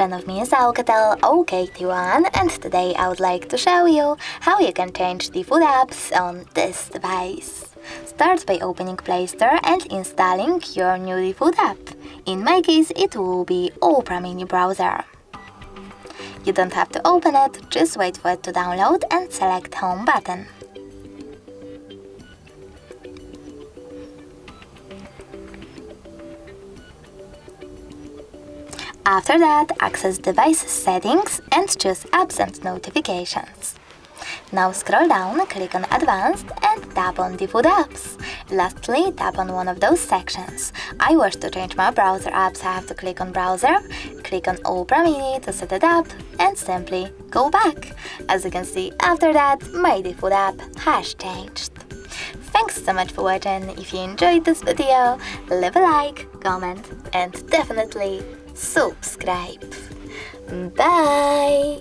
friend of me is OUKITEL OKT1, and today I would like to show you how you can change the food apps on this device. Start by opening Play Store and installing your new food app. In my case, it will be Opera Mini browser. You don't have to open it, just wait for it to download and select Home button. After that, access device settings and choose apps and notifications. Now scroll down, click on Advanced and tap on the food apps. Lastly, tap on one of those sections. I wish to change my browser app, so I have to click on Browser, click on Opera Mini to set it up, and simply go back. As you can see, after that, my default app has changed. Thanks so much for watching. If you enjoyed this video, leave a like, comment, and definitely subscribe. Bye!